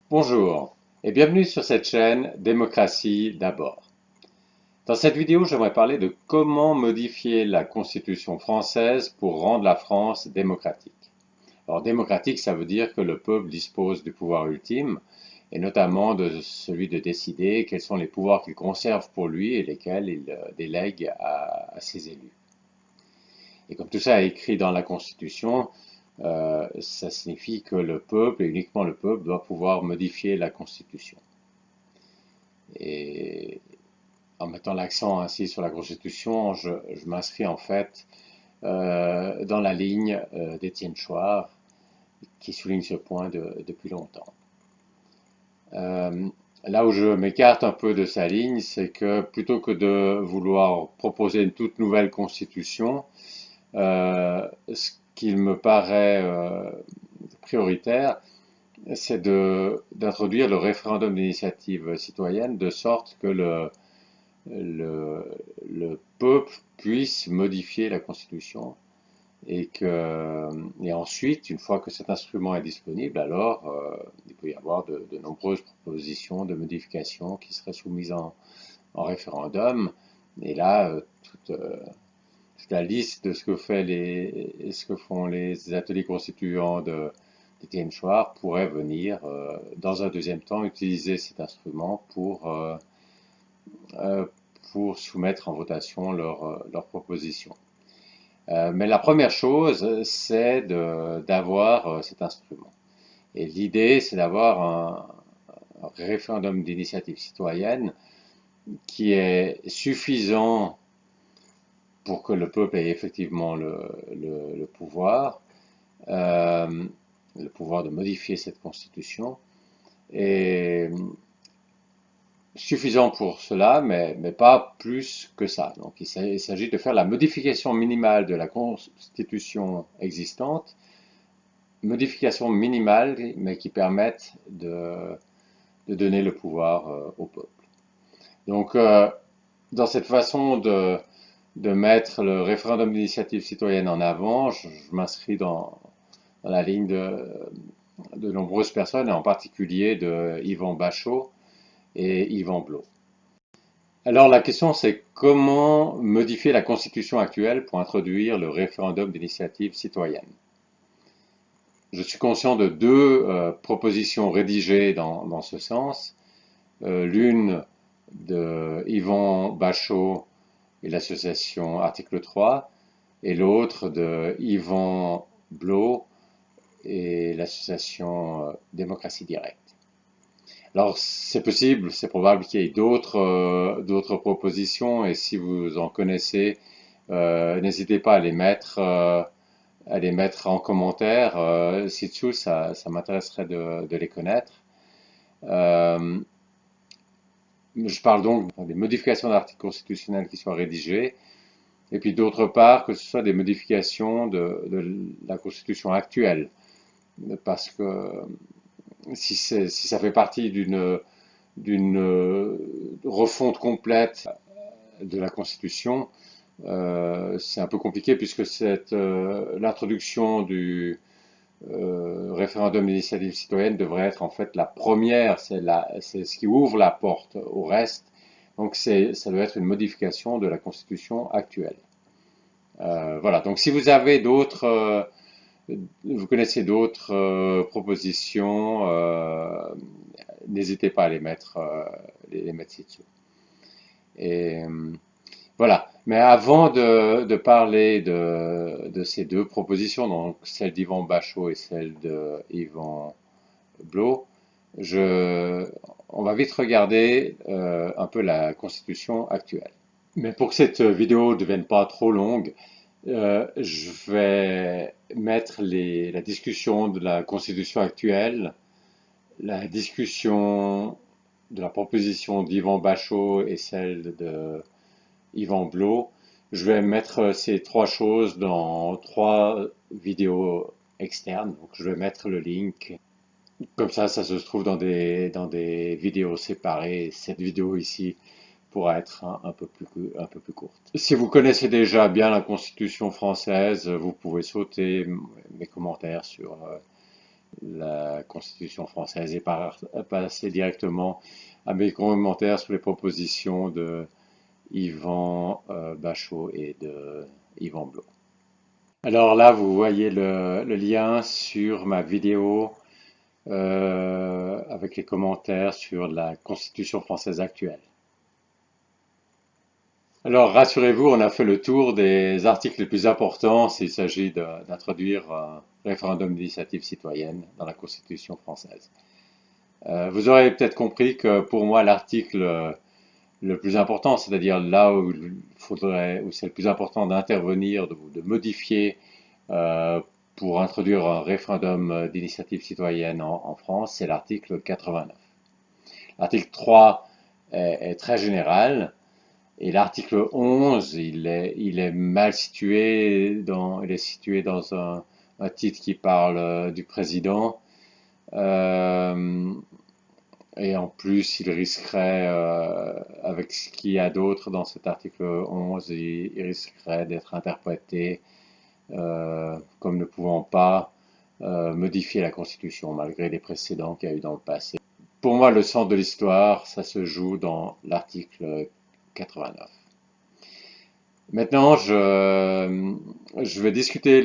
Bonjour et bienvenue sur cette chaîne Démocratie d'abord. Dans cette vidéo, j'aimerais parler de comment modifier la Constitution française pour rendre la France démocratique. Alors démocratique, ça veut dire que le peuple dispose du pouvoir ultime et notamment de celui de décider quels sont les pouvoirs qu'il conserve pour lui et lesquels il délègue à ses élus. Et comme tout ça est écrit dans la Constitution, ça signifie que le peuple, et uniquement le peuple, doit pouvoir modifier la Constitution. Et en mettant l'accent ainsi sur la Constitution, je m'inscris en fait dans la ligne d'Étienne Chouard, qui souligne ce point depuis longtemps. Là où je m'écarte un peu de sa ligne, c'est que plutôt que de vouloir proposer une toute nouvelle constitution, ce qu'il me paraît prioritaire, c'est d'introduire le référendum d'initiative citoyenne de sorte que le peuple puisse modifier la Constitution et ensuite, une fois que cet instrument est disponible, alors il peut y avoir de nombreuses propositions de modifications qui seraient soumises en référendum. Et là, toute la liste de ce que font les ateliers constituants d'Étienne Chouard pourrait venir, dans un deuxième temps, utiliser cet instrument euh, pour soumettre en votation leurs propositions. Mais la première chose, c'est d'avoir cet instrument. Et l'idée, c'est d'avoir un référendum d'initiative citoyenne qui est suffisant pour que le peuple ait effectivement pouvoir, euh, le pouvoir de modifier cette constitution, et suffisant pour cela, mais pas plus que ça. Donc il s'agit de faire la modification minimale de la constitution existante, modification minimale, mais qui permette de donner le pouvoir au peuple. Donc dans cette façon de mettre le référendum d'initiative citoyenne en avant, je m'inscris dans la ligne de nombreuses personnes, et en particulier de Yvan Bachot et Yvan Blot. Alors la question c'est comment modifier la constitution actuelle pour introduire le référendum d'initiative citoyenne. Je suis conscient de deux propositions rédigées dans ce sens. L'une de Yvan Bachot et l'association Article 3, et l'autre de Yvan Blot et l'association Démocratie Directe. Alors c'est possible, c'est probable qu'il y ait d'autres propositions, et si vous en connaissez, n'hésitez pas à les mettre en commentaire ci-dessous, ça m'intéresserait de les connaître. Euh, je parle donc des modifications d'articles constitutionnels qui soient rédigées, et puis d'autre part que ce soit des modifications de la Constitution actuelle, parce que si ça fait partie d'une refonte complète de la Constitution, c'est un peu compliqué puisque l'introduction du référendum d'initiative citoyenne devrait être en fait la première, c'est ce qui ouvre la porte au reste. Donc ça doit être une modification de la Constitution actuelle. Voilà, donc si vous avez vous connaissez d'autres propositions, n'hésitez pas à les mettre ci-dessous. Et voilà. Mais avant de parler de ces deux propositions, donc celle d'Yvan Bachot et celle de Yvan Blot, on va vite regarder un peu la Constitution actuelle. Mais pour que cette vidéo ne devienne pas trop longue, je vais mettre la discussion de la Constitution actuelle, la discussion de la proposition d'Yvan Bachot et celle de Yvan Blot. Je vais mettre ces trois choses dans trois vidéos externes. Donc je vais mettre le link. Comme ça se trouve dans des vidéos séparées. Cette vidéo ici pourra être un peu plus courte. Si vous connaissez déjà bien la Constitution française, vous pouvez sauter mes commentaires la Constitution française et passer directement à mes commentaires sur les propositions de Yvan Bachot et de Yvan Blot. Alors là, vous voyez le lien sur ma vidéo avec les commentaires sur la Constitution française actuelle. Alors, rassurez-vous, on a fait le tour des articles les plus importants s'il s'agit d'introduire un référendum d'initiative citoyenne dans la Constitution française. Vous aurez peut-être compris que pour moi, l'article le plus important, c'est-à-dire là où où c'est le plus important d'intervenir, de modifier pour introduire un référendum d'initiative citoyenne en France, c'est l'article 89. L'article 3 est très général. Et l'article 11, il est mal situé, il est situé dans un titre qui parle du président. Et en plus, il risquerait, avec ce qu'il y a d'autre dans cet article 11, il risquerait d'être interprété comme ne pouvant pas modifier la Constitution, malgré les précédents qu'il y a eu dans le passé. Pour moi, le centre de l'histoire, ça se joue dans l'article 89. Maintenant, je vais discuter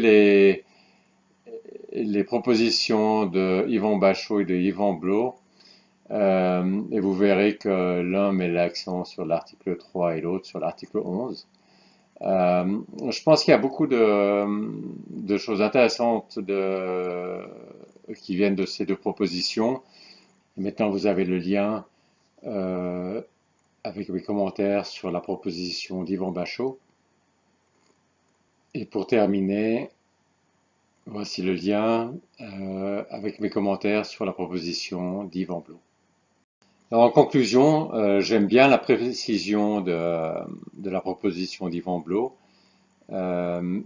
les propositions de Yvan Bachot et de Yvan Blot, et vous verrez que l'un met l'accent sur l'article 3 et l'autre sur l'article 11. Je pense qu'il y a beaucoup de choses intéressantes qui viennent de ces deux propositions. Et maintenant, vous avez le lien avec mes commentaires sur la proposition d'Yvan Bachot. Et pour terminer, voici le lien avec mes commentaires sur la proposition d'Yvan Blot. Alors, en conclusion, j'aime bien la précision de la proposition d'Yvan Blot.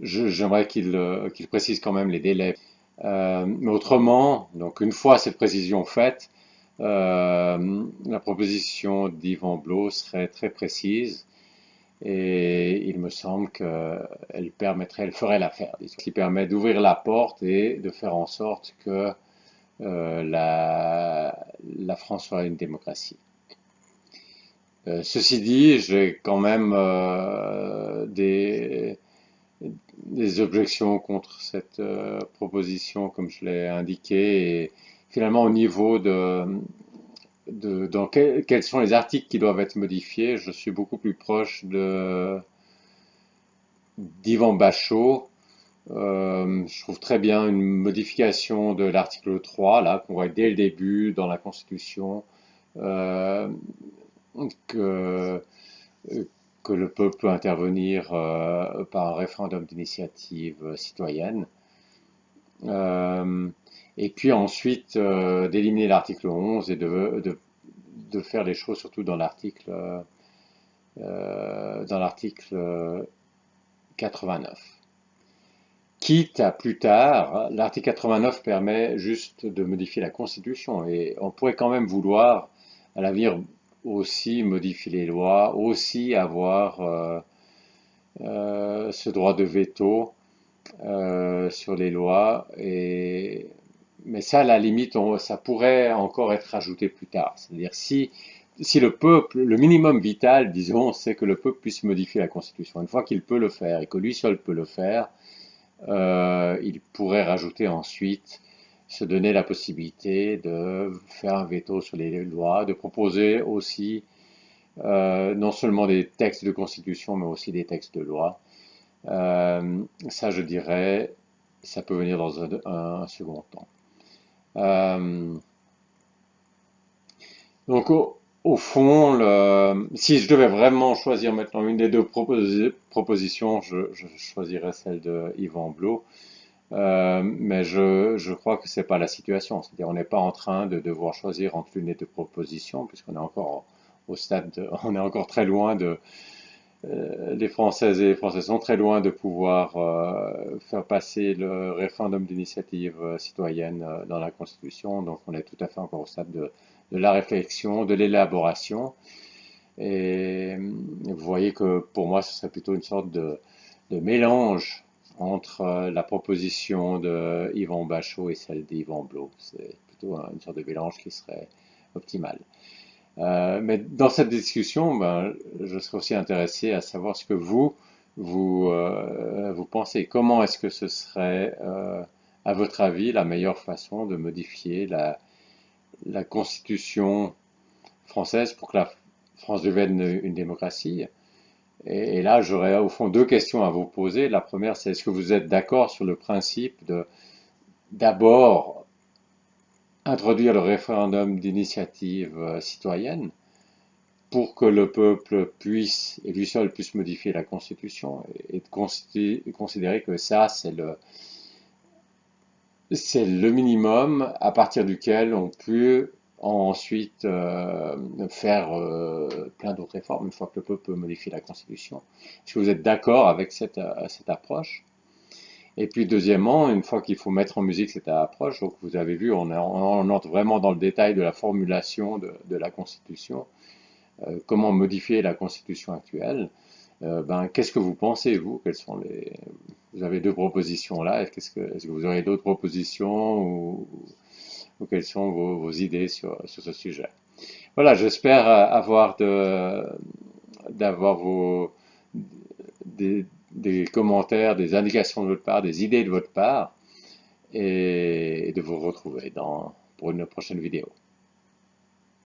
J'aimerais qu'il précise quand même les délais. Mais autrement, donc une fois cette précision faite, la proposition d'Yvan Blot serait très précise. Et il me semble qu'elle ferait l'affaire, ce qui permet d'ouvrir la porte et de faire en sorte que la France soit une démocratie. Ceci dit, j'ai quand même des objections contre cette proposition, comme je l'ai indiqué, et finalement au niveau quels sont les articles qui doivent être modifiés, je suis beaucoup plus proche d'Yvan Bachot. Je trouve très bien une modification de l'article 3, là, qu'on voit dès le début dans la Constitution, que, que le peuple peut intervenir par un référendum d'initiative citoyenne. Et puis ensuite d'éliminer l'article 11 et de faire les choses surtout dans l'article 89. Quitte à plus tard, l'article 89 permet juste de modifier la Constitution et on pourrait quand même vouloir à l'avenir aussi modifier les lois, aussi avoir ce droit de veto sur les lois, mais ça, à la limite, ça pourrait encore être ajouté plus tard. C'est-à-dire si le peuple, le minimum vital, disons, c'est que le peuple puisse modifier la Constitution. Une fois qu'il peut le faire et que lui seul peut le faire, il pourrait rajouter ensuite, se donner la possibilité de faire un veto sur les lois, de proposer aussi non seulement des textes de Constitution, mais aussi des textes de loi. Ça, je dirais, ça peut venir dans un second temps. Donc, au fond, si je devais vraiment choisir maintenant une des deux propositions, je choisirais celle de Yvan Blot. Mais je crois que c'est pas la situation. C'est-à-dire, on n'est pas en train de devoir choisir entre l'une des deux propositions, puisqu'on est encore au stade, on est encore très loin les Françaises et les Français sont très loin de pouvoir faire passer le référendum d'initiative citoyenne dans la Constitution. Donc, on est tout à fait encore au stade de la réflexion, de l'élaboration. Et vous voyez que pour moi, ce serait plutôt une sorte de mélange entre la proposition de Yvan Bachot et celle d'Yvan Blot. C'est plutôt une sorte de mélange qui serait optimal. Mais dans cette discussion, ben, je serais aussi intéressé à savoir ce que vous pensez. Comment est-ce que ce serait, à votre avis, la meilleure façon de modifier la Constitution française pour que la France devienne une démocratie? Et là, j'aurais au fond deux questions à vous poser. La première, c'est est-ce que vous êtes d'accord sur le principe de d'abord introduire le référendum d'initiative citoyenne pour que le peuple puisse, et lui seul, puisse modifier la Constitution et de considérer que ça, c'est le minimum à partir duquel on peut ensuite faire plein d'autres réformes une fois que le peuple modifie la Constitution. Est-ce que vous êtes d'accord avec cette approche? Et puis deuxièmement, une fois qu'il faut mettre en musique cette approche, donc vous avez vu, on entre vraiment dans le détail de la formulation de la Constitution, comment modifier la Constitution actuelle. Ben, qu'est-ce que vous pensez, vous? Vous avez deux propositions là. Est-ce que vous aurez d'autres propositions ou quelles sont vos idées sur ce sujet? Voilà, j'espère d'avoir des commentaires, des indications de votre part, des idées de votre part et de vous retrouver pour une prochaine vidéo.